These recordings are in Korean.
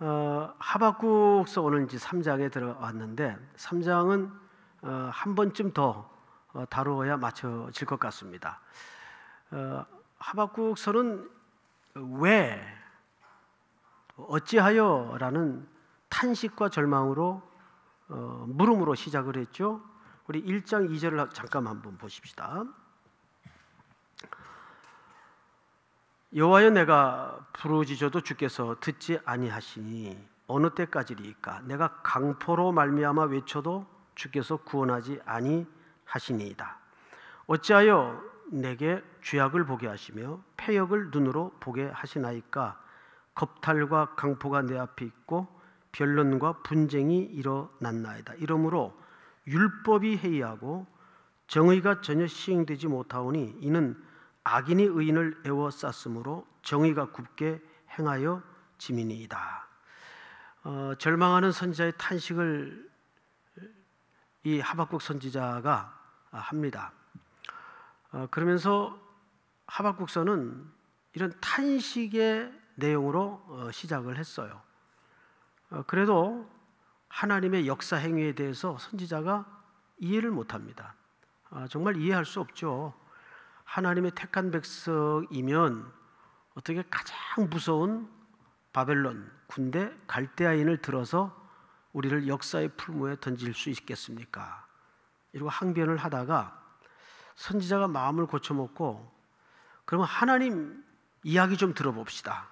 하박국서 오늘 이제 3장에 들어왔는데 3장은 한 번쯤 더 다루어야 맞춰질 것 같습니다. 하박국서는 왜, 어찌하여라는 탄식과 절망으로 물음으로 시작을 했죠. 우리 1장 2절을 잠깐 한번 보십시다. 여호와여, 내가 부르짖어도 주께서 듣지 아니하시니 어느 때까지리이까? 내가 강포로 말미암아 외쳐도 주께서 구원하지 아니하시니이다. 어찌하여 내게 죄악을 보게 하시며 패역을 눈으로 보게 하시나이까? 겁탈과 강포가 내 앞에 있고 변론과 분쟁이 일어났나이다. 이러므로 율법이 해이하고 정의가 전혀 시행되지 못하오니 이는 악인이 의인을 애워쌌으므로 정의가 굽게 행하여 지민이이다. 절망하는 선지자의 탄식을 이 하박국 선지자가 합니다. 그러면서 하박국서는 이런 탄식의 내용으로 시작을 했어요. 그래도 하나님의 역사 행위에 대해서 선지자가 이해를 못합니다. 정말 이해할 수 없죠. 하나님의 택한 백성이면 어떻게 가장 무서운 바벨론 군대 갈대아인을 들어서 우리를 역사의 풀무에 던질 수 있겠습니까? 이러고 항변을 하다가 선지자가 마음을 고쳐먹고 그러면 하나님 이야기 좀 들어봅시다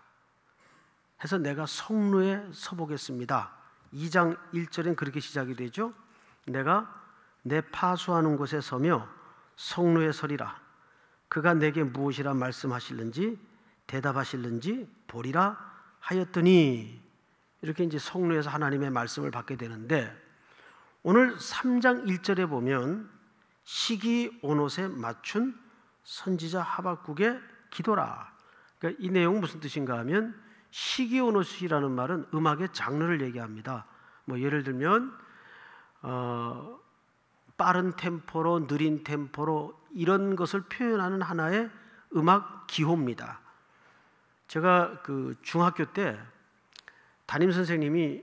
해서 내가 성루에 서보겠습니다. 2장 1절엔 그렇게 시작이 되죠. 내가 내 파수하는 곳에 서며 성루에 서리라. 그가 내게 무엇이라 말씀하실는지 대답하실는지 보리라 하였더니, 이렇게 이제 성루에서 하나님의 말씀을 받게 되는데, 오늘 3장 1절에 보면 시기 온옷에 맞춘 선지자 하박국의 기도라. 그러니까 이 내용은 무슨 뜻인가 하면, 시기 온옷이라는 말은 음악의 장르를 얘기합니다. 뭐 예를 들면 빠른 템포로 느린 템포로 이런 것을 표현하는 하나의 음악 기호입니다. 제가 그 중학교 때 담임 선생님이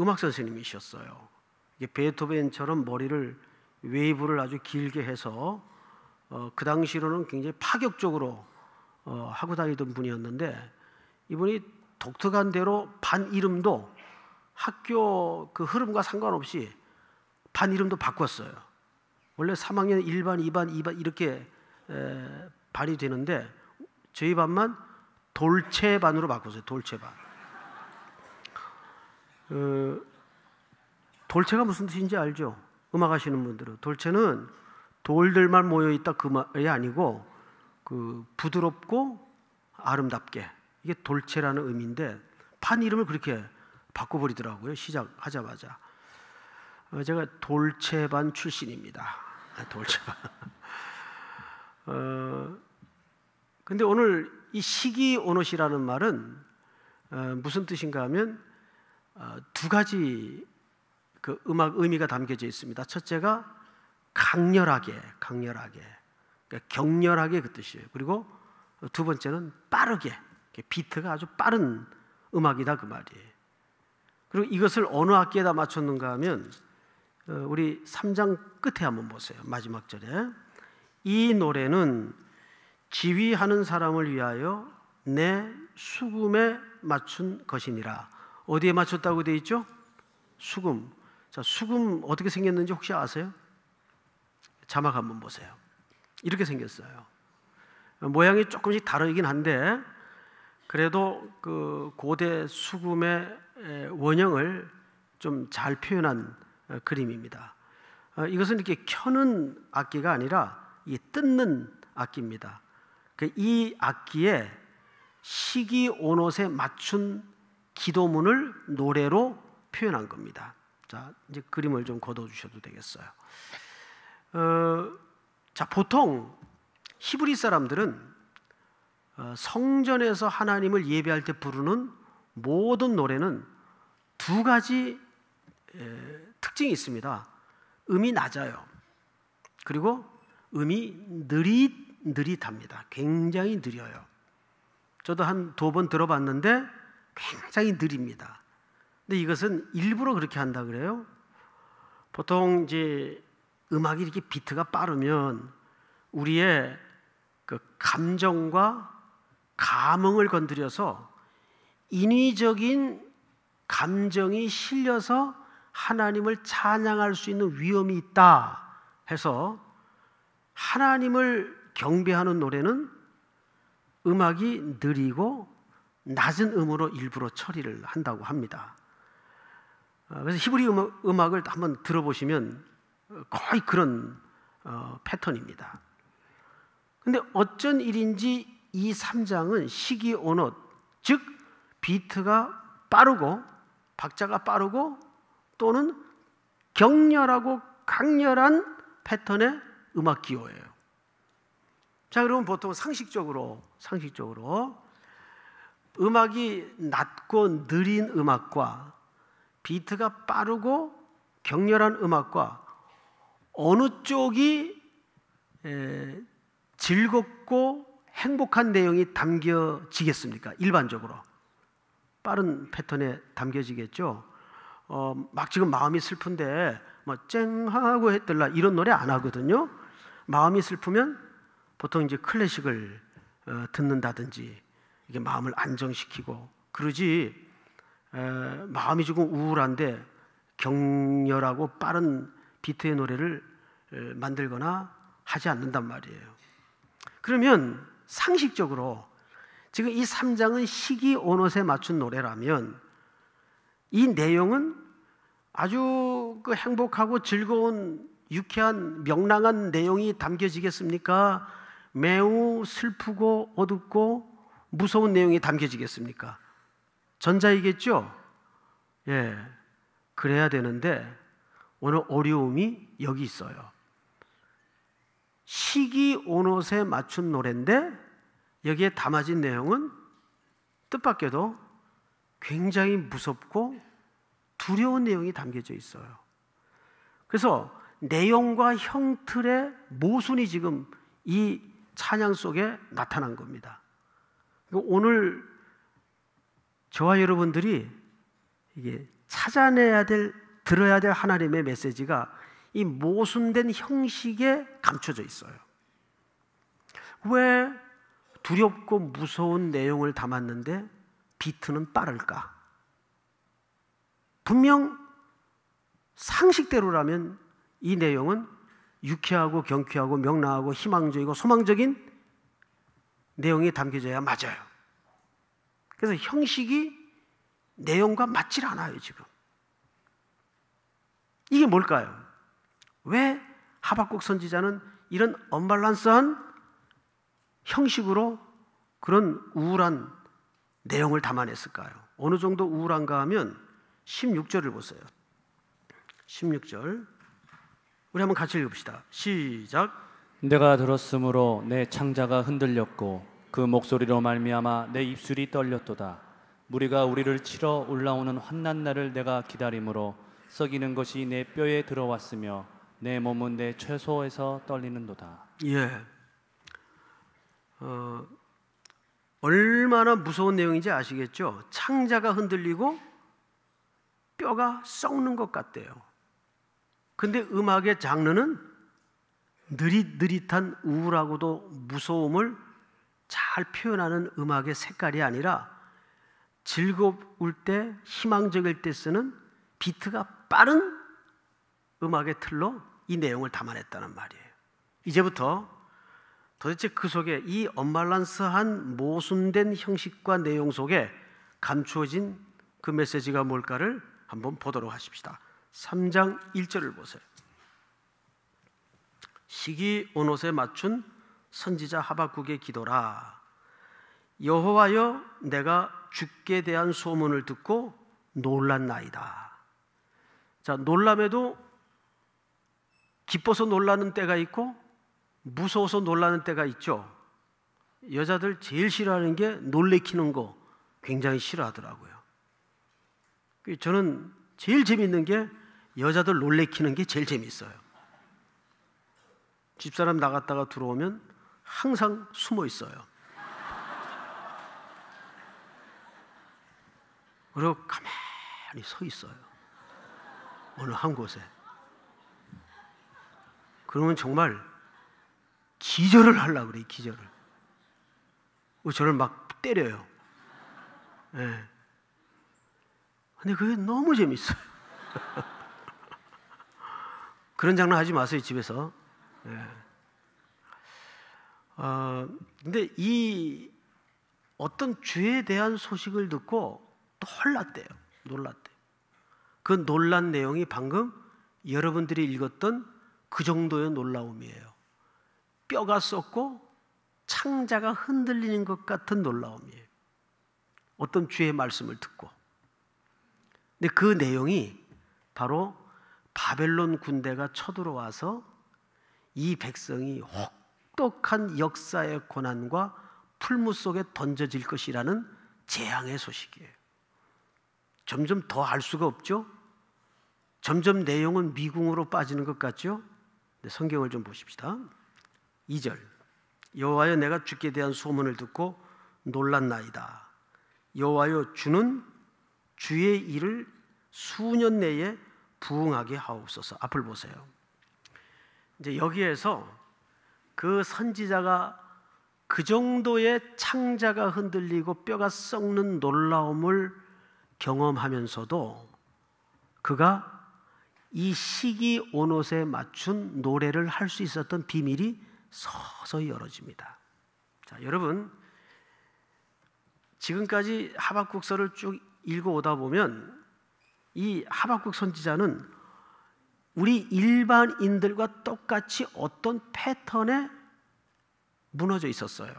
음악 선생님이셨어요. 베토벤처럼 머리를 웨이브를 아주 길게 해서 그 당시로는 굉장히 파격적으로 하고 다니던 분이었는데, 이분이 독특한 대로 반 이름도 학교 그 흐름과 상관없이 반 이름도 바꿨어요. 원래 3학년 1반, 2반 이렇게 반이 되는데 저희 반만 돌체 반으로 바꿨어요. 돌체 반. 돌체가 무슨 뜻인지 알죠? 음악 하시는 분들은. 돌체는 돌들만 모여있다 그 말이 아니고 그 부드럽고 아름답게, 이게 돌체라는 의미인데 반 이름을 그렇게 바꿔버리더라고요. 시작하자마자. 제가 돌체반 출신입니다. 돌체반. 근데 오늘 이 시기 온옷이라는 말은 무슨 뜻인가 하면 두 가지 그 음악 의미가 담겨져 있습니다. 첫째가 강렬하게, 그러니까 격렬하게 그 뜻이에요. 그리고 두 번째는 빠르게, 비트가 아주 빠른 음악이다 그 말이에요. 그리고 이것을 어느 악기에다 맞췄는가 하면 우리 3장 끝에 한번 보세요. 마지막 절에 이 노래는 지휘하는 사람을 위하여 내 수금에 맞춘 것이니라. 어디에 맞췄다고 되어 있죠? 수금. 자, 수금 어떻게 생겼는지 혹시 아세요? 자막 한번 보세요. 이렇게 생겼어요. 모양이 조금씩 다르긴 한데 그래도 그 고대 수금의 원형을 좀 잘 표현한 그림입니다. 이것은 이렇게 켜는 악기가 아니라 이 뜯는 악기입니다. 이 악기에 시기 온옷에 맞춘 기도문을 노래로 표현한 겁니다. 자, 이제 그림을 좀 걷어 주셔도 되겠어요. 자, 보통 히브리 사람들은 성전에서 하나님을 예배할 때 부르는 모든 노래는 두 가지 특징이 있습니다. 음이 낮아요. 그리고 음이 느릿합니다. 굉장히 느려요. 저도 한 2번 들어봤는데 굉장히 느립니다. 근데 이것은 일부러 그렇게 한다 그래요. 보통 이제 음악이 이렇게 비트가 빠르면 우리의 그 감정과 감흥을 건드려서 인위적인 감정이 실려서 하나님을 찬양할 수 있는 위험이 있다 해서 하나님을 경배하는 노래는 음악이 느리고 낮은 음으로 일부러 처리를 한다고 합니다. 그래서 히브리 음악을 한번 들어보시면 거의 그런 패턴입니다. 근데 어쩐 일인지 이 3장은 시기 온옷, 즉 비트가 빠르고 박자가 빠르고 또는 격렬하고 강렬한 패턴의 음악 기호예요. 자, 그러면 보통 상식적으로 음악이 낮고 느린 음악과 비트가 빠르고 격렬한 음악과 어느 쪽이 즐겁고 행복한 내용이 담겨지겠습니까? 일반적으로 빠른 패턴에 담겨지겠죠. 막 지금 마음이 슬픈데 뭐 쨍하고 했들라 이런 노래 안 하거든요. 마음이 슬프면 보통 이제 클래식을 듣는다든지 이게 마음을 안정시키고 그러지. 마음이 조금 우울한데 격렬하고 빠른 비트의 노래를 만들거나 하지 않는단 말이에요. 그러면 상식적으로 지금 이 3장은 시기 온옷에 맞춘 노래라면 이 내용은 아주 그 행복하고 즐거운 유쾌한 명랑한 내용이 담겨지겠습니까? 매우 슬프고 어둡고 무서운 내용이 담겨지겠습니까? 전자이겠죠? 예, 그래야 되는데 오늘 어려움이 여기 있어요. 시기 온옷에 맞춘 노래인데 여기에 담아진 내용은 뜻밖에도 굉장히 무섭고 두려운 내용이 담겨져 있어요. 그래서 내용과 형틀의 모순이 지금 이 찬양 속에 나타난 겁니다. 오늘 저와 여러분들이 이게 찾아내야 될, 들어야 될 하나님의 메시지가 이 모순된 형식에 감춰져 있어요. 왜 두렵고 무서운 내용을 담았는데 비트는 빠를까? 분명 상식대로라면 이 내용은 유쾌하고 경쾌하고 명랑하고 희망적이고 소망적인 내용이 담겨져야 맞아요. 그래서 형식이 내용과 맞질 않아요, 지금. 이게 뭘까요? 왜 하박국 선지자는 이런 언밸런스한 형식으로 그런 우울한 내용을 담아냈을까요? 어느 정도 우울한가 하면 16절을 보세요. 16절 우리 한번 같이 읽읍시다. 시작. 내가 들었으므로 내 창자가 흔들렸고 그 목소리로 말미암아 내 입술이 떨렸도다. 무리가 우리를 치러 올라오는 환난 날을 내가 기다림으로 썩이는 것이 내 뼈에 들어왔으며 내 몸은 내 최소에서 떨리는도다. 예. 얼마나 무서운 내용인지 아시겠죠? 창자가 흔들리고 뼈가 썩는 것 같대요. 근데 음악의 장르는 느릿느릿한 우울하고도 무서움을 잘 표현하는 음악의 색깔이 아니라 즐거울 때, 희망적일 때 쓰는 비트가 빠른 음악의 틀로 이 내용을 담아냈다는 말이에요. 이제부터 도대체 그 속에 이 언밸런스한 모순된 형식과 내용 속에 감추어진 그 메시지가 뭘까를 한번 보도록 하십시다. 3장 1절을 보세요. 시기 온옷에 맞춘 선지자 하박국의 기도라. 여호와여, 내가 주께 대한 소문을 듣고 놀랐나이다. 자, 놀람에도 기뻐서 놀라는 때가 있고 무서워서 놀라는 때가 있죠. 여자들 제일 싫어하는 게 놀래키는 거 굉장히 싫어하더라고요. 저는 제일 재밌는 게 여자들 놀래키는 게 제일 재밌어요. 집사람 나갔다가 들어오면 항상 숨어 있어요. 그리고 가만히 서 있어요. 어느 한 곳에. 그러면 정말 기절을 하려고 그래요. 기절을. 저를 막 때려요. 예. 근데 그게 너무 재밌어요. 그런 장난 하지 마세요, 집에서. 예. 근데 이 어떤 주에 대한 소식을 듣고 놀랐대요. 그 놀란 내용이 방금 여러분들이 읽었던 그 정도의 놀라움이에요. 뼈가 썩고 창자가 흔들리는 것 같은 놀라움이에요. 어떤 주의 말씀을 듣고. 근데 그 내용이 바로 바벨론 군대가 쳐들어와서 이 백성이 혹독한 역사의 고난과 풀무 속에 던져질 것이라는 재앙의 소식이에요. 점점 더 알 수가 없죠? 점점 내용은 미궁으로 빠지는 것 같죠? 성경을 좀 보십시다. 2절. 여호와여, 내가 주께 대한 소문을 듣고 놀랐나이다. 여호와여, 주는 주의 일을 수년 내에 부응하게 하옵소서. 앞을 보세요. 이제 여기에서 그 선지자가 그 정도의 창자가 흔들리고 뼈가 썩는 놀라움을 경험하면서도 그가 이 시기 온옷에 맞춘 노래를 할 수 있었던 비밀이 서서히 열어집니다. 자, 여러분, 지금까지 하박국서를 쭉 읽어오다 보면 이 하박국 선지자는 우리 일반인들과 똑같이 어떤 패턴에 무너져 있었어요.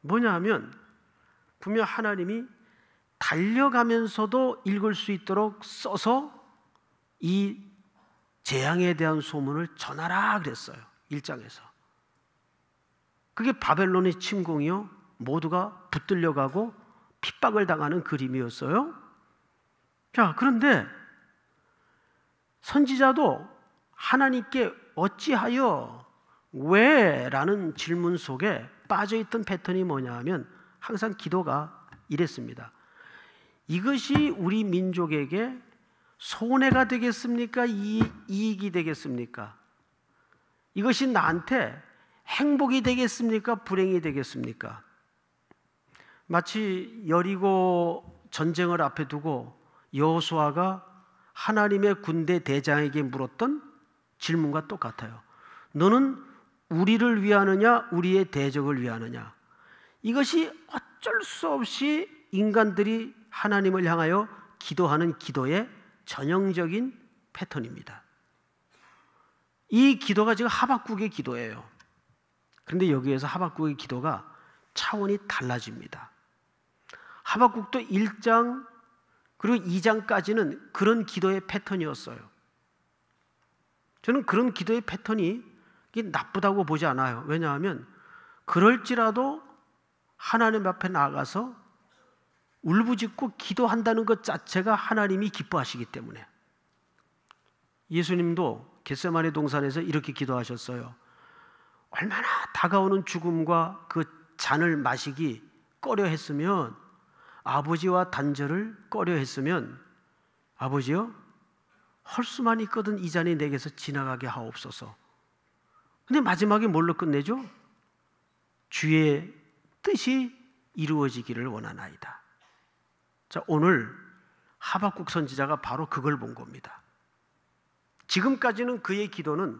뭐냐 하면 분명 하나님이 달려가면서도 읽을 수 있도록 써서 이 재앙에 대한 소문을 전하라 그랬어요. 1장에서. 그게 바벨론의 침공이요, 모두가 붙들려가고 핍박을 당하는 그림이었어요. 자, 그런데 선지자도 하나님께 어찌하여, 왜? 라는 질문 속에 빠져있던 패턴이 뭐냐 하면 항상 기도가 이랬습니다. 이것이 우리 민족에게 손해가 되겠습니까? 이익이 되겠습니까? 이것이 나한테 행복이 되겠습니까? 불행이 되겠습니까? 마치 여리고 전쟁을 앞에 두고 여호수아가 하나님의 군대 대장에게 물었던 질문과 똑같아요. 너는 우리를 위하느냐, 우리의 대적을 위하느냐? 이것이 어쩔 수 없이 인간들이 하나님을 향하여 기도하는 기도의 전형적인 패턴입니다. 이 기도가 지금 하박국의 기도예요. 그런데 여기에서 하박국의 기도가 차원이 달라집니다. 하박국도 1장 그리고 2장까지는 그런 기도의 패턴이었어요. 저는 그런 기도의 패턴이 나쁘다고 보지 않아요. 왜냐하면 그럴지라도 하나님 앞에 나가서 울부짖고 기도한다는 것 자체가 하나님이 기뻐하시기 때문에. 예수님도 겟세마네 동산에서 이렇게 기도하셨어요. 얼마나 다가오는 죽음과 그 잔을 마시기 꺼려 했으면, 아버지와 단절을 꺼려 했으면, 아버지여, 할 수만 있거든 이 잔이 내게서 지나가게 하옵소서. 근데 마지막에 뭘로 끝내죠? 주의 뜻이 이루어지기를 원하나이다. 자, 오늘 하박국 선지자가 바로 그걸 본 겁니다. 지금까지는 그의 기도는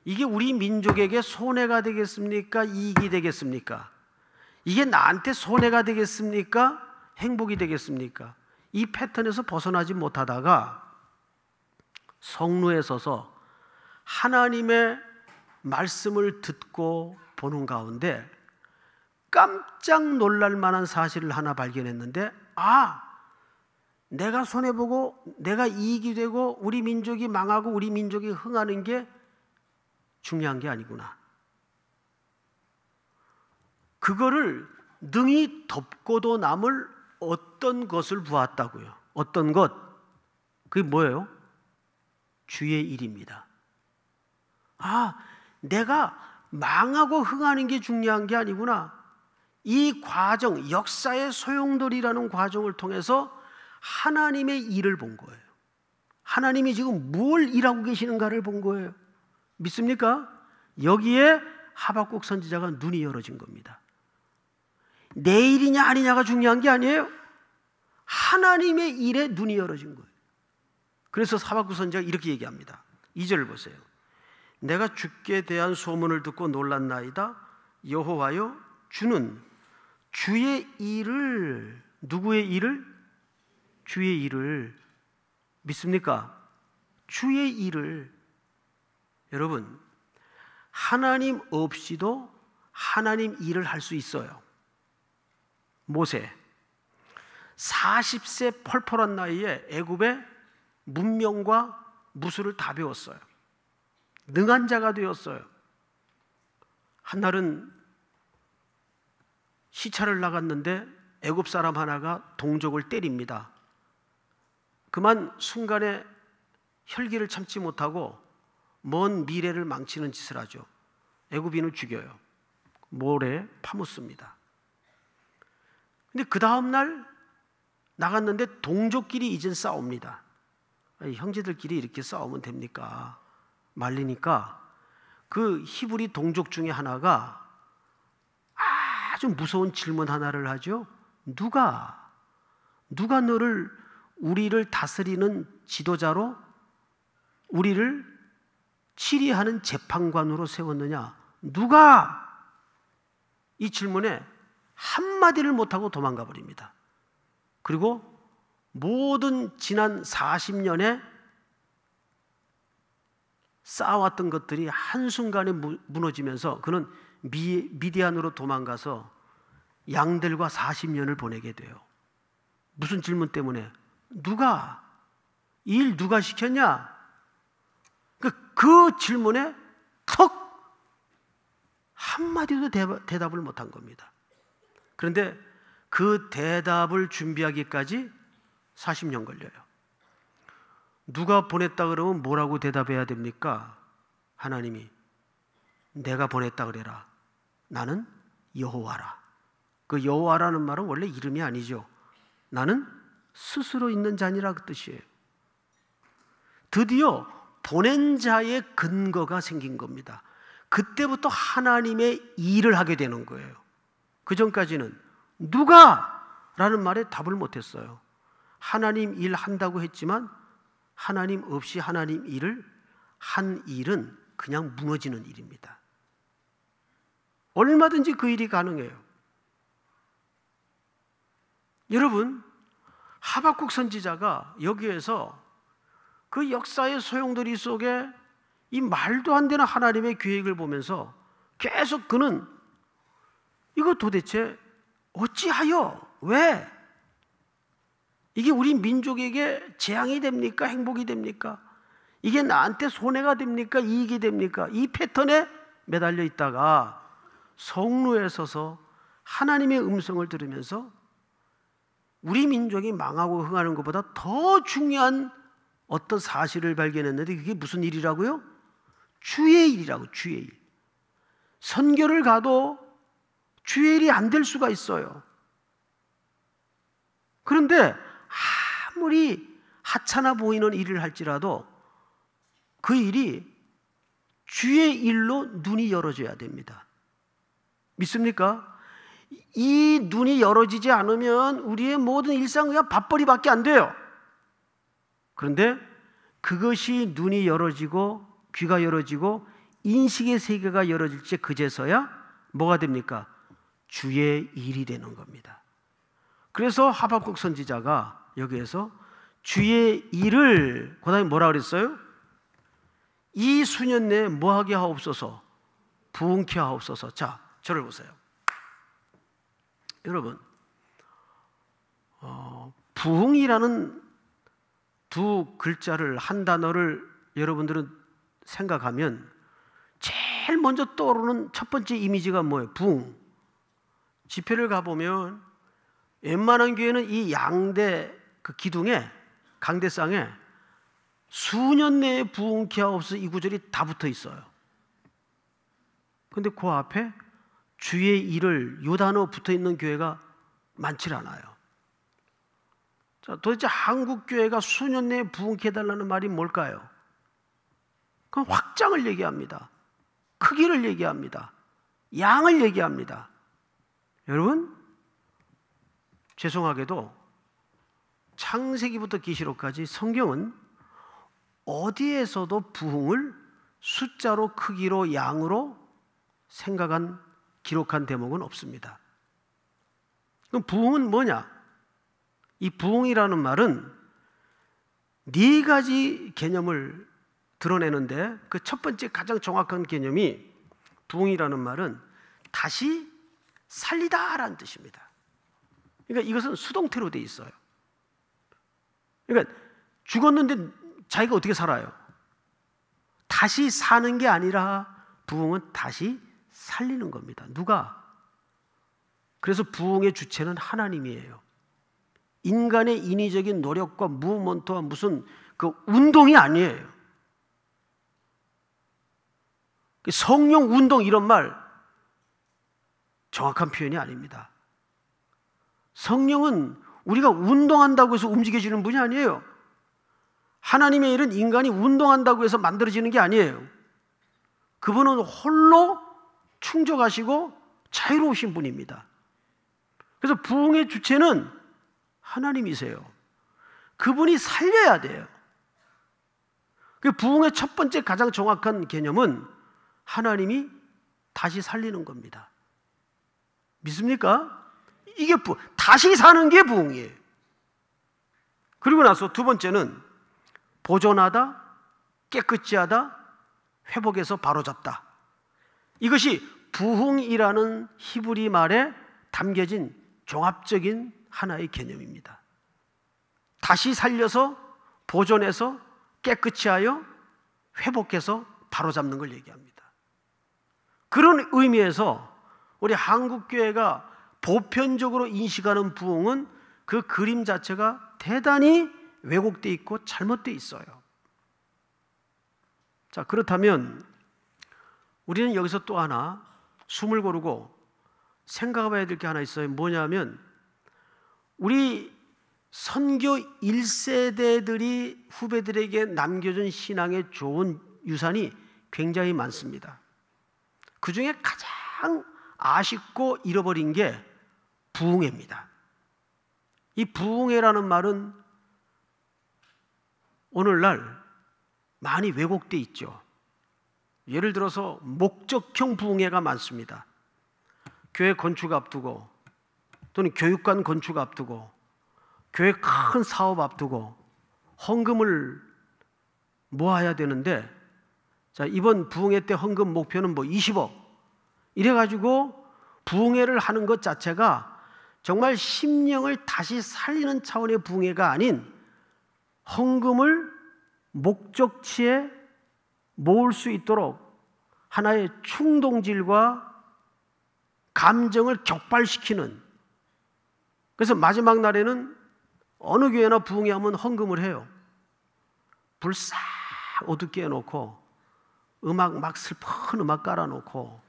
이게 우리 민족에게 손해가 되겠습니까? 이익이 되겠습니까? 이게 나한테 손해가 되겠습니까? 행복이 되겠습니까? 이 패턴에서 벗어나지 못하다가 성루에 서서 하나님의 말씀을 듣고 보는 가운데 깜짝 놀랄 만한 사실을 하나 발견했는데, 내가 손해보고 내가 이익이 되고 우리 민족이 망하고 우리 민족이 흥하는 게 중요한 게 아니구나. 그거를 능히 덮고도 남을 어떤 것을 보았다고요. 어떤 것? 그게 뭐예요? 주의 일입니다. 내가 망하고 흥하는 게 중요한 게 아니구나. 이 과정, 역사의 소용돌이라는 과정을 통해서 하나님의 일을 본 거예요. 하나님이 지금 뭘 일하고 계시는가를 본 거예요. 믿습니까? 여기에 하박국 선지자가 눈이 열어진 겁니다. 내 일이냐 아니냐가 중요한 게 아니에요. 하나님의 일에 눈이 열어진 거예요. 그래서 하박국 선지자가 이렇게 얘기합니다. 2절을 보세요. 내가 주께 대한 소문을 듣고 놀랐나이다. 여호와여, 주는 주의 일을, 누구의 일을? 주의 일을, 믿습니까? 주의 일을. 여러분, 하나님 없이도 하나님 일을 할 수 있어요. 모세 40세 펄펄한 나이에 애굽의 문명과 무술을 다 배웠어요. 능한 자가 되었어요. 한날은 시차를 나갔는데 애굽 사람 하나가 동족을 때립니다. 그만 순간에 혈기를 참지 못하고 먼 미래를 망치는 짓을 하죠. 애굽인을 죽여요. 모래에 파묻습니다. 근데 그 다음 날 나갔는데 동족끼리 이젠 싸웁니다. 아니, 형제들끼리 이렇게 싸우면 됩니까? 말리니까 그 히브리 동족 중에 하나가 아주 무서운 질문 하나를 하죠. 누가 너를 우리를 다스리는 지도자로, 우리를 치리하는 재판관으로 세웠느냐? 누가? 이 질문에 한마디를 못하고 도망가 버립니다. 그리고 모든 지난 40년에 쌓아왔던 것들이 한순간에 무너지면서 그는 미디안으로 도망가서 양들과 40년을 보내게 돼요. 무슨 질문 때문에? 누가? 이 일 누가 시켰냐? 그 질문에 턱 한마디도 대답을 못한 겁니다. 그런데 그 대답을 준비하기까지 40년 걸려요. 누가 보냈다 그러면 뭐라고 대답해야 됩니까? 하나님이 내가 보냈다 그래라. 나는 여호와라. 그 여호와라는 말은 원래 이름이 아니죠. 나는 스스로 있는 자니라 그 뜻이에요. 드디어 보낸 자의 근거가 생긴 겁니다. 그때부터 하나님의 일을 하게 되는 거예요. 그 전까지는 누가? 라는 말에 답을 못했어요. 하나님 일 한다고 했지만 하나님 없이 하나님 일을 한 일은 그냥 무너지는 일입니다. 얼마든지 그 일이 가능해요. 여러분, 하박국 선지자가 여기에서 그 역사의 소용돌이 속에 이 말도 안 되는 하나님의 계획을 보면서 계속 그는 이거 도대체 어찌하여, 왜? 이게 우리 민족에게 재앙이 됩니까? 행복이 됩니까? 이게 나한테 손해가 됩니까? 이익이 됩니까? 이 패턴에 매달려 있다가 성루에 서서 하나님의 음성을 들으면서 우리 민족이 망하고 흥하는 것보다 더 중요한 어떤 사실을 발견했는데 그게 무슨 일이라고요? 주의 일이라고. 주의 일. 선교를 가도 주의 일이 안 될 수가 있어요. 그런데 아무리 하찮아 보이는 일을 할지라도 그 일이 주의 일로 눈이 열어져야 됩니다. 믿습니까? 이 눈이 열어지지 않으면 우리의 모든 일상은 그냥 밥벌이밖에 안 돼요. 그런데 그것이 눈이 열어지고 귀가 열어지고 인식의 세계가 열어질 때 그제서야 뭐가 됩니까? 주의 일이 되는 겁니다. 그래서 하박국 선지자가 여기에서 주의 일을 그 다음에 뭐라 그랬어요? 이 수년 내에 뭐하게 하옵소서, 부흥케 하옵소서. 자, 저를 보세요. 여러분, 부흥이라는 두 글자를, 한 단어를 여러분들은 생각하면 제일 먼저 떠오르는 첫 번째 이미지가 뭐예요? 부흥. 집회를 가보면 웬만한 교회는 이 양대 그 기둥에, 강대상에 수년 내에 부흥케 하옵소서 이 구절이 다 붙어 있어요. 그런데 그 앞에 주의 일을 요 단어 붙어 있는 교회가 많지 않아요. 자, 도대체 한국교회가 수년 내에 부흥케 해달라는 말이 뭘까요? 그건 확장을 얘기합니다. 크기를 얘기합니다. 양을 얘기합니다. 여러분, 죄송하게도 창세기부터 계시록까지 성경은 어디에서도 부흥을 숫자로, 크기로, 양으로 생각한, 기록한 대목은 없습니다. 그럼 부흥은 뭐냐? 이 부흥이라는 말은 네 가지 개념을 드러내는데 그 첫 번째 가장 정확한 개념이, 부흥이라는 말은 다시 살리다라는 뜻입니다. 그러니까 이것은 수동태로 돼 있어요. 그러니까 죽었는데 자기가 어떻게 살아요? 다시 사는 게 아니라 부흥은 다시 살리는 겁니다. 누가? 그래서 부흥의 주체는 하나님이에요. 인간의 인위적인 노력과 무브먼트와 무슨 그 운동이 아니에요. 성령 운동 이런 말 정확한 표현이 아닙니다. 성령은 우리가 운동한다고 해서 움직여지는 분이 아니에요. 하나님의 일은 인간이 운동한다고 해서 만들어지는 게 아니에요. 그분은 홀로 충족하시고 자유로우신 분입니다. 그래서 부흥의 주체는 하나님이세요. 그분이 살려야 돼요. 그 부흥의 첫 번째 가장 정확한 개념은 하나님이 다시 살리는 겁니다. 믿습니까? 이게 다시 사는 게 부흥이에요. 그리고 나서 두 번째는 보존하다, 깨끗이 하다, 회복해서 바로잡다. 이것이 부흥이라는 히브리 말에 담겨진 종합적인 하나의 개념입니다. 다시 살려서, 보존해서, 깨끗이 하여, 회복해서 바로잡는 걸 얘기합니다. 그런 의미에서 우리 한국교회가 보편적으로 인식하는 부흥은 그 그림 자체가 대단히 왜곡되어 있고 잘못되어 있어요. 자, 그렇다면 우리는 여기서 또 하나 숨을 고르고 생각해봐야 될 게 하나 있어요. 뭐냐면 우리 선교 1세대들이 후배들에게 남겨준 신앙의 좋은 유산이 굉장히 많습니다. 그 중에 가장 아쉽고 잃어버린 게 부흥회입니다. 이 부흥회라는 말은 오늘날 많이 왜곡되어 있죠. 예를 들어서 목적형 부흥회가 많습니다. 교회 건축 앞두고 또는 교육관 건축 앞두고 교회 큰 사업 앞두고 헌금을 모아야 되는데, 자, 이번 부흥회 때 헌금 목표는 20억 이래가지고 부흥회를 하는 것 자체가 정말 심령을 다시 살리는 차원의 부흥회가 아닌 헌금을 목적치에 모을 수 있도록 하나의 충동질과 감정을 격발시키는, 그래서 마지막 날에는 어느 교회나 부흥회 하면 헌금을 해요. 불 싹 어둡게 해놓고 음악 막 슬픈 음악 깔아놓고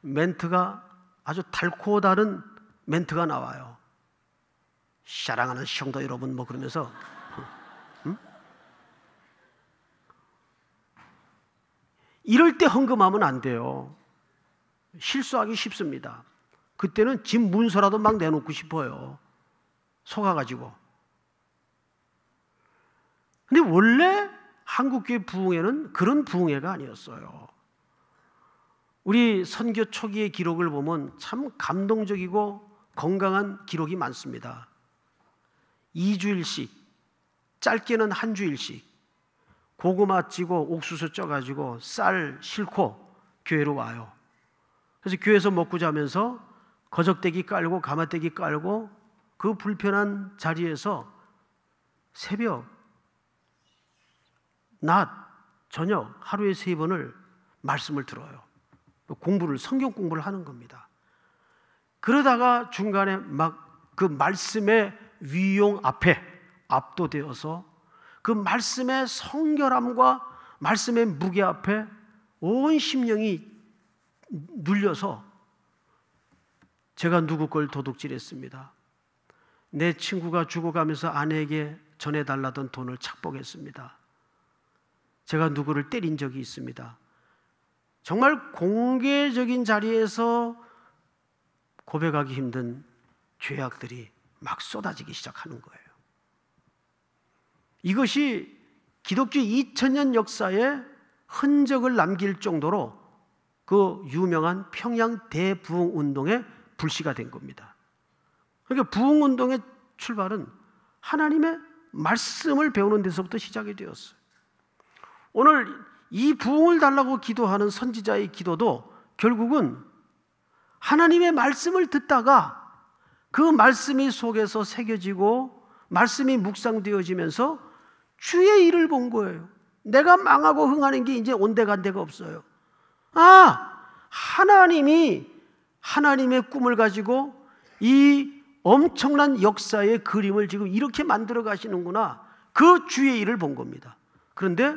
멘트가 아주 달고 다른 멘트가 나와요. 사랑하는 성도 여러분 뭐 그러면서 이럴 때 헌금하면 안 돼요. 실수하기 쉽습니다. 그때는 집 문서라도 막 내놓고 싶어요. 속아가지고. 근데 원래 한국교회 부흥회는 그런 부흥회가 아니었어요. 우리 선교 초기의 기록을 보면 참 감동적이고 건강한 기록이 많습니다. 2주일씩, 짧게는 한 주일씩 고구마 찌고 옥수수 쪄가지고 쌀 싣고 교회로 와요. 그래서 교회에서 먹고 자면서 거적대기 깔고 가마대기 깔고 그 불편한 자리에서 새벽, 낮, 저녁 하루에 3번을 말씀을 들어요. 성경 공부를 하는 겁니다. 그러다가 중간에 막 그 말씀의 위용 앞에 압도되어서 그 말씀의 성결함과 말씀의 무게 앞에 온 심령이 눌려서 제가 누구 걸 도둑질했습니다. 내 친구가 죽어가면서 아내에게 전해달라던 돈을 착복했습니다. 제가 누구를 때린 적이 있습니다. 정말 공개적인 자리에서 고백하기 힘든 죄악들이 막 쏟아지기 시작하는 거예요. 이것이 기독교 2000년 역사에 흔적을 남길 정도로 그 유명한 평양 대부흥운동의 불씨가 된 겁니다. 그러니까 부흥운동의 출발은 하나님의 말씀을 배우는 데서부터 시작이 되었어요. 오늘 이 부흥을 달라고 기도하는 선지자의 기도도 결국은 하나님의 말씀을 듣다가 그 말씀이 속에서 새겨지고 말씀이 묵상되어지면서 주의 일을 본 거예요. 내가 망하고 흥하는 게 이제 온데간데가 없어요. 하나님이 하나님의 꿈을 가지고 이 엄청난 역사의 그림을 지금 이렇게 만들어 가시는구나. 그 주의 일을 본 겁니다. 그런데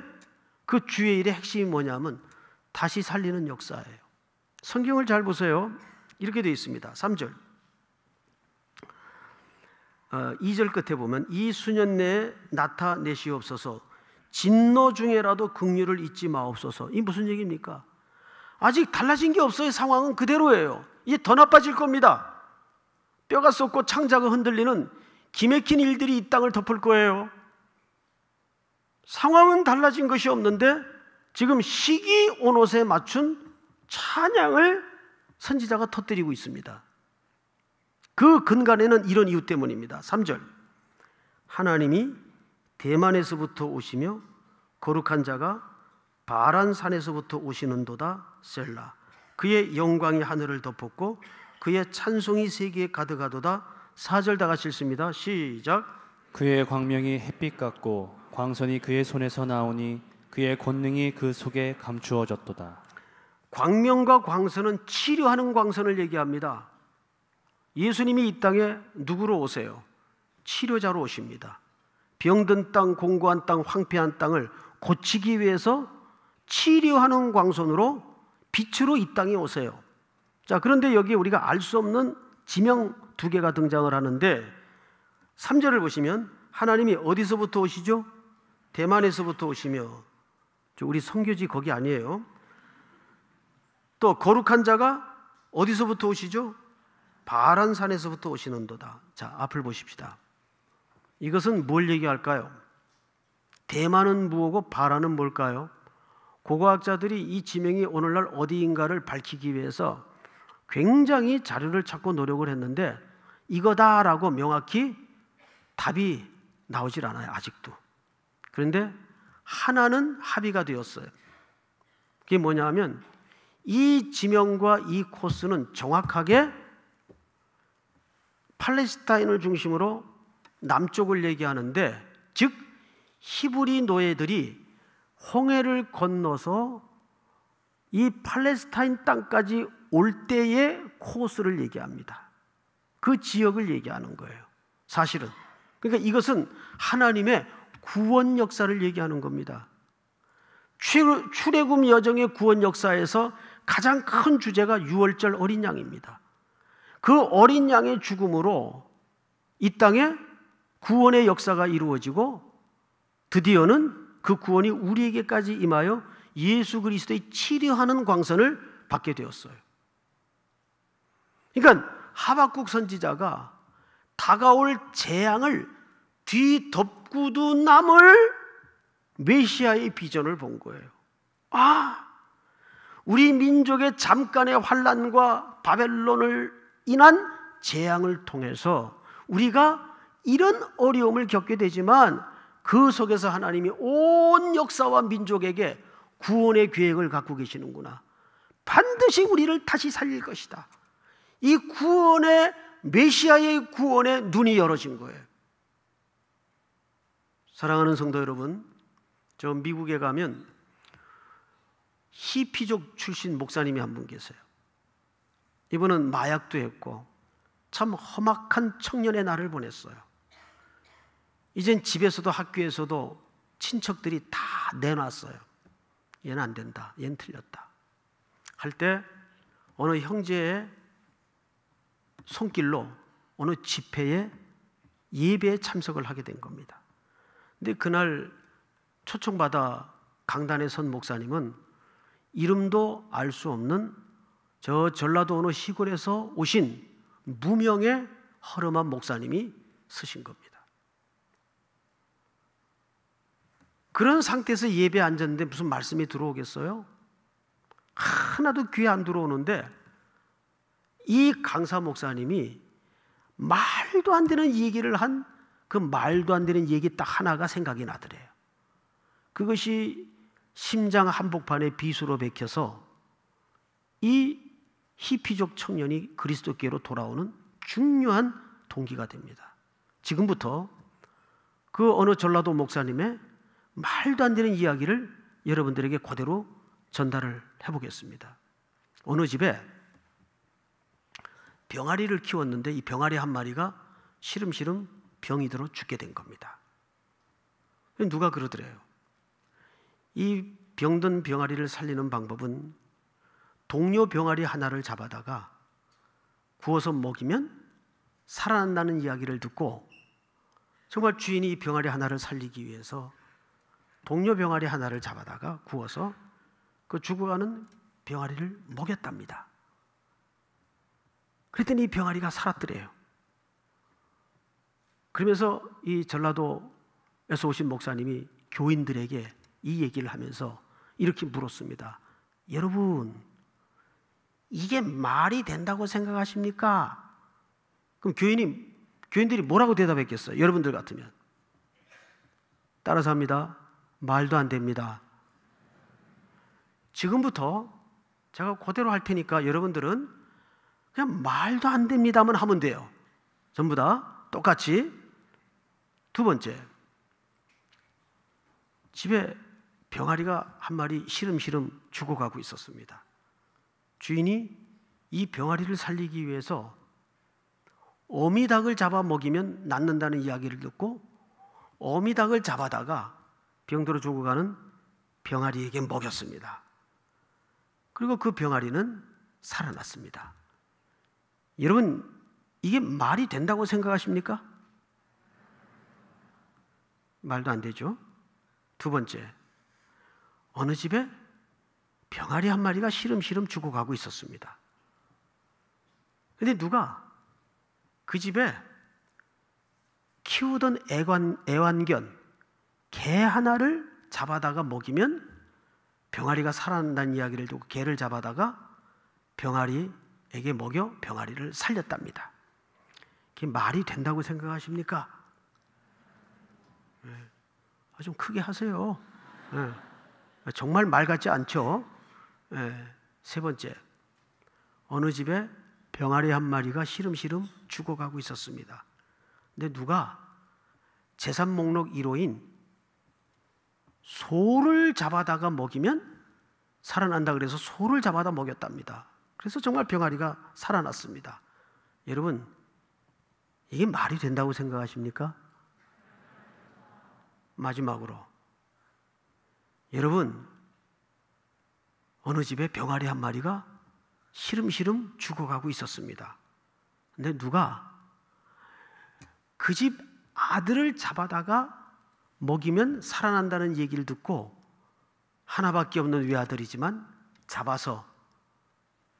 그 주의 일의 핵심이 뭐냐면 다시 살리는 역사예요. 성경을 잘 보세요. 이렇게 되어 있습니다. 3절 2절 끝에 보면 이 수년 내에 나타내시옵소서 진노 중에라도 긍휼을 잊지 마옵소서. 이 무슨 얘기입니까? 아직 달라진 게 없어요. 상황은 그대로예요. 이제 더 나빠질 겁니다. 뼈가 썩고 창자가 흔들리는 기맥힌 일들이 이 땅을 덮을 거예요. 상황은 달라진 것이 없는데 지금 시기 온옷에 맞춘 찬양을 선지자가 터뜨리고 있습니다. 그 근간에는 이런 이유 때문입니다. 3절 하나님이 대만에서부터 오시며 거룩한 자가 바란산에서부터 오시는도다 셀라. 그의 영광이 하늘을 덮었고 그의 찬송이 세계에 가득하도다. 4절 다 같이 읽습니다. 시작. 그의 광명이 햇빛 같고 광선이 그의 손에서 나오니 그의 권능이 그 속에 감추어졌도다. 광명과 광선은 치료하는 광선을 얘기합니다. 예수님이 이 땅에 누구로 오세요? 치료자로 오십니다. 병든 땅, 공고한 땅, 황폐한 땅을 고치기 위해서 치료하는 광선으로 빛으로 이 땅에 오세요. 자, 그런데 여기 우리가 알 수 없는 지명 두 개가 등장을 하는데 3절을 보시면 하나님이 어디서부터 오시죠? 대만에서부터 오시며, 우리 선교지 거기 아니에요. 또 거룩한 자가 어디서부터 오시죠? 바란산에서부터 오시는도다. 자, 앞을 보십시다. 이것은 뭘 얘기할까요? 대만은 무엇고 바란은 뭘까요? 고고학자들이 이 지명이 오늘날 어디인가를 밝히기 위해서 굉장히 자료를 찾고 노력을 했는데 이거다라고 명확히 답이 나오질 않아요. 아직도. 그런데 하나는 합의가 되었어요. 그게 뭐냐면 이 지명과 이 코스는 정확하게 팔레스타인을 중심으로 남쪽을 얘기하는데, 즉 히브리 노예들이 홍해를 건너서 이 팔레스타인 땅까지 올 때의 코스를 얘기합니다. 그 지역을 얘기하는 거예요. 사실은. 그러니까 이것은 하나님의 구원 역사를 얘기하는 겁니다. 출애굽 여정의 구원 역사에서 가장 큰 주제가 유월절 어린 양입니다. 그 어린 양의 죽음으로 이 땅에 구원의 역사가 이루어지고 드디어는 그 구원이 우리에게까지 임하여 예수 그리스도의 치료하는 광선을 받게 되었어요. 그러니까 하박국 선지자가 다가올 재앙을 뒤덮고도 남을 메시아의 비전을 본 거예요. 우리 민족의 잠깐의 환난과 바벨론을 인한 재앙을 통해서 우리가 이런 어려움을 겪게 되지만 그 속에서 하나님이 온 역사와 민족에게 구원의 계획을 갖고 계시는구나. 반드시 우리를 다시 살릴 것이다. 이 구원의 메시아의 구원의 눈이 열어진 거예요. 사랑하는 성도 여러분, 저 미국에 가면 히피족 출신 목사님이 한 분 계세요. 이분은 마약도 했고 참 험악한 청년의 날을 보냈어요. 이젠 집에서도 학교에서도 친척들이 다 내놨어요. 얘는 안 된다, 얘는 틀렸다 할 때 어느 형제의 손길로 어느 집회에 예배에 참석을 하게 된 겁니다. 근데 그날 초청받아 강단에 선 목사님은 이름도 알 수 없는 저 전라도 어느 시골에서 오신 무명의 허름한 목사님이 서신 겁니다. 그런 상태에서 예배에 앉았는데 무슨 말씀이 들어오겠어요? 하나도 귀에 안 들어오는데 이 강사 목사님이 말도 안 되는 얘기를 한 그 말도 안 되는 얘기 딱 하나가 생각이 나더래요. 그것이 심장 한복판에 비수로 박혀서 이 히피족 청년이 그리스도께로 돌아오는 중요한 동기가 됩니다. 지금부터 그 어느 전라도 목사님의 말도 안 되는 이야기를 여러분들에게 그대로 전달을 해보겠습니다. 어느 집에 병아리를 키웠는데 이 병아리 한 마리가 시름시름 병이 들어 죽게 된 겁니다. 누가 그러더래요. 이 병든 병아리를 살리는 방법은 동료 병아리 하나를 잡아다가 구워서 먹이면 살아난다는 이야기를 듣고 정말 주인이 이 병아리 하나를 살리기 위해서 동료 병아리 하나를 잡아다가 구워서 그 죽어가는 병아리를 먹였답니다. 그랬더니 이 병아리가 살았더래요. 그러면서 이 전라도에서 오신 목사님이 교인들에게 이 얘기를 하면서 이렇게 물었습니다. 여러분, 이게 말이 된다고 생각하십니까? 그럼 교인들이 뭐라고 대답했겠어요? 여러분들 같으면. 따라서 합니다. 말도 안 됩니다. 지금부터 제가 그대로 할 테니까 여러분들은 그냥 말도 안 됩니다만 하면 돼요. 전부 다 똑같이. 두 번째, 집에 병아리가 한 마리 시름시름 죽어가고 있었습니다. 주인이 이 병아리를 살리기 위해서 어미닭을 잡아 먹이면 낫는다는 이야기를 듣고 어미닭을 잡아다가 병들어 죽어가는 병아리에게 먹였습니다. 그리고 그 병아리는 살아났습니다. 여러분, 이게 말이 된다고 생각하십니까? 말도 안 되죠. 두 번째, 어느 집에 병아리 한 마리가 시름시름 죽어가고 있었습니다. 그런데 누가 그 집에 키우던 애완견 개 하나를 잡아다가 먹이면 병아리가 살아난다는 이야기를 듣고 개를 잡아다가 병아리에게 먹여 병아리를 살렸답니다. 그게 말이 된다고 생각하십니까? 좀 크게 하세요. 정말 말 같지 않죠? 세 번째, 어느 집에 병아리 한 마리가 시름시름 죽어가고 있었습니다. 근데 누가 재산 목록 1호인 소를 잡아다가 먹이면 살아난다 그래서 소를 잡아다 먹였답니다. 그래서 정말 병아리가 살아났습니다. 여러분, 이게 말이 된다고 생각하십니까? 마지막으로, 여러분, 어느 집에 병아리 한 마리가 시름시름 죽어가고 있었습니다. 근데 누가 그 집 아들을 잡아다가 먹이면 살아난다는 얘기를 듣고 하나밖에 없는 외아들이지만 잡아서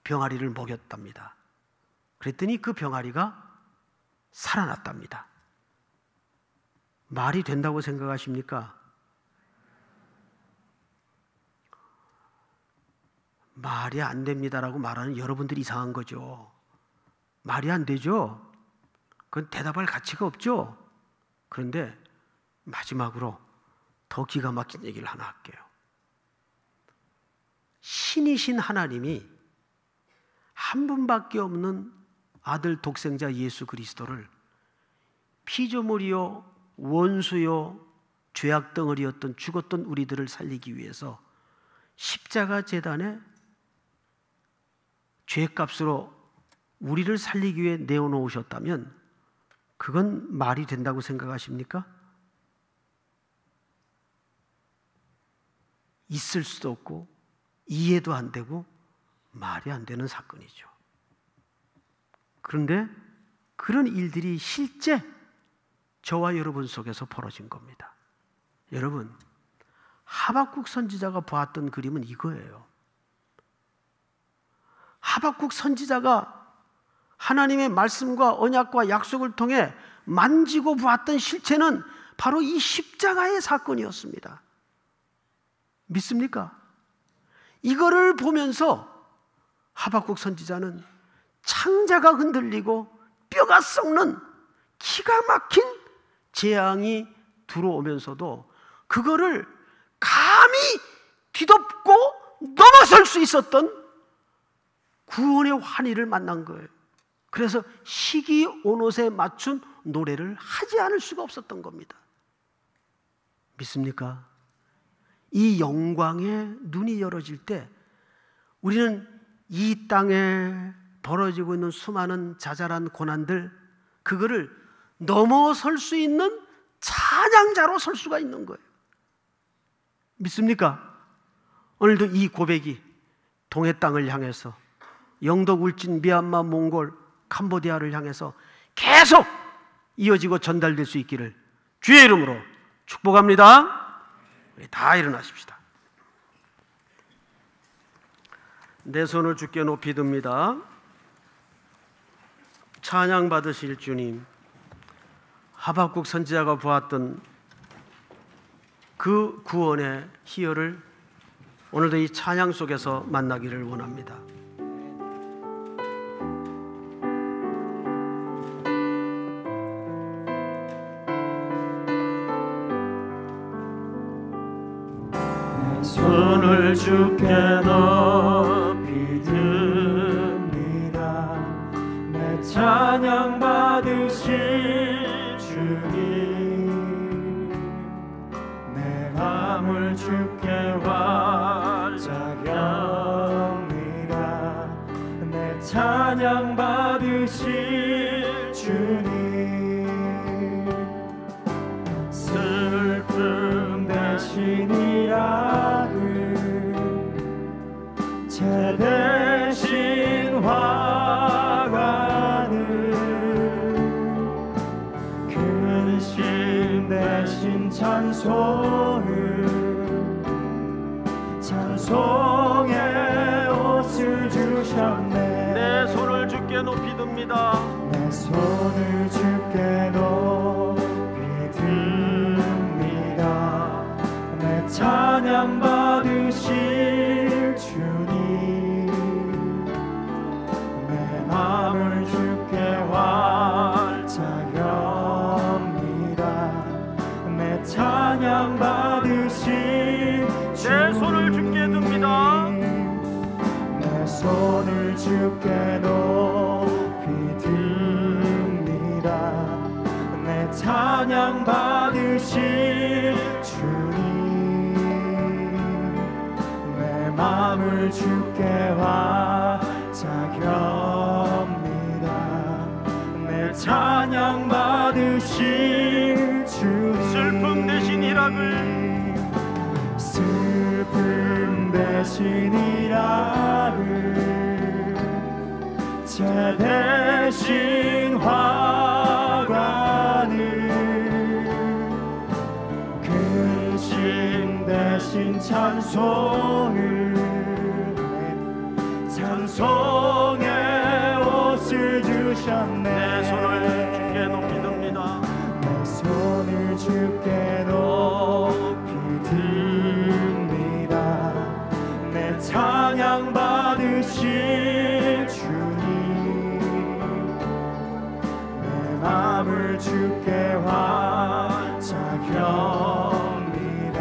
병아리를 먹였답니다. 그랬더니 그 병아리가 살아났답니다. 말이 된다고 생각하십니까? 말이 안 됩니다라고 말하는 여러분들이 이상한 거죠. 말이 안 되죠? 그건 대답할 가치가 없죠? 그런데 마지막으로 더 기가 막힌 얘기를 하나 할게요. 신이신 하나님이 한 분밖에 없는 아들 독생자 예수 그리스도를 피조물이요 원수요 죄악 덩어리였던 죽었던 우리들을 살리기 위해서 십자가 제단에 죄값으로 우리를 살리기 위해 내어놓으셨다면 그건 말이 된다고 생각하십니까? 있을 수도 없고 이해도 안 되고 말이 안 되는 사건이죠. 그런데 그런 일들이 실제 저와 여러분 속에서 벌어진 겁니다. 여러분, 하박국 선지자가 보았던 그림은 이거예요. 하박국 선지자가 하나님의 말씀과 언약과 약속을 통해 만지고 보았던 실체는 바로 이 십자가의 사건이었습니다. 믿습니까? 이거를 보면서 하박국 선지자는 창자가 흔들리고 뼈가 썩는 기가 막힌 재앙이 들어오면서도 그거를 감히 뒤덮고 넘어설 수 있었던 구원의 환희를 만난 거예요. 그래서 시기온옷에 맞춘 노래를 하지 않을 수가 없었던 겁니다. 믿습니까? 이 영광에 눈이 열어질 때 우리는 이 땅에 벌어지고 있는 수많은 자잘한 고난들, 그거를 넘어설 수 있는 찬양자로 설 수가 있는 거예요. 믿습니까? 오늘도 이 고백이 동해 땅을 향해서, 영덕, 울진, 미얀마, 몽골, 캄보디아를 향해서 계속 이어지고 전달될 수 있기를 주의 이름으로 축복합니다. 우리 다 일어나십시다. 내 손을 주께 높이 듭니다. 찬양 받으실 주님, 하박국 선지자가 보았던 그 구원의 희열을 오늘도 이 찬양 속에서 만나기를 원합니다. 내 손을 주께 높이 듭니다. 내 찬양 받으실 주님, 내 맘을 주께 활짝 엽니다. 내 찬양 받으실 주님, 슬픔 대신이라도 제 대신 화관을, 근심 대신 찬송을, 찬송의 옷을 주셨네. 내 손을 주께 높이 듭니다. 내 손을 주께 높이 듭니다. 내 찬양 받으실 주님, 내 맘을 주께 활짝 엽니다. 내 찬양 받으실 주님, 내 손을 주께 듭니다. 내 손을 주께 높이 듭니다. 내 찬양 받으실 주님, 내 맘을 주께 활짝 엽니다. 내 찬양 받으실 주님, 슬픔 대신 희락을, 슬픔 대신 희락을, 제 대신 화관을, 근심 대신 찬송을, 찬송의 옷을 주셨네. 내 손을 주께 높이 듭니다. 내 손을 주께 높이 듭니다. 내 찬양 받으실 주님, 내 맘을 주께 활짝 엽니다.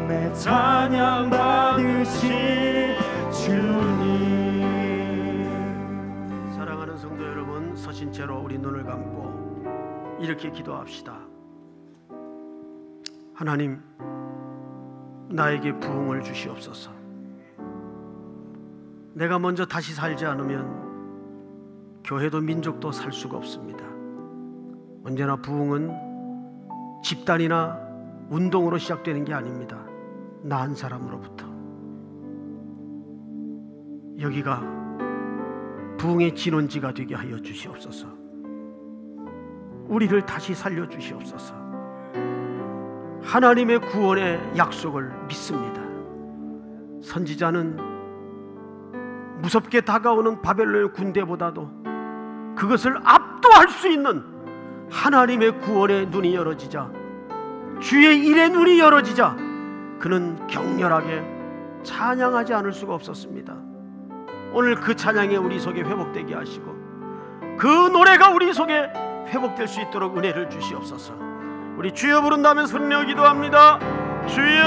내 찬양 받으실 주님. 사랑하는 성도 여러분, 서신 채로 우리 눈을 감고 이렇게 기도합시다. 하나님, 나에게 부흥을 주시옵소서. 내가 먼저 다시 살지 않으면 교회도 민족도 살 수가 없습니다. 언제나 부흥은 집단이나 운동으로 시작되는 게 아닙니다. 나 한 사람으로부터. 여기가 부흥의 진원지가 되게 하여 주시옵소서. 우리를 다시 살려주시옵소서. 하나님의 구원의 약속을 믿습니다. 선지자는 무섭게 다가오는 바벨론의 군대보다도 그것을 압도할 수 있는 하나님의 구원의 눈이 열어지자, 주의 일의 눈이 열어지자 그는 격렬하게 찬양하지 않을 수가 없었습니다. 오늘 그 찬양이 우리 속에 회복되게 하시고 그 노래가 우리 속에 회복될 수 있도록 은혜를 주시옵소서. 우리 주여 부른다면 손내어 기도합니다. 주여,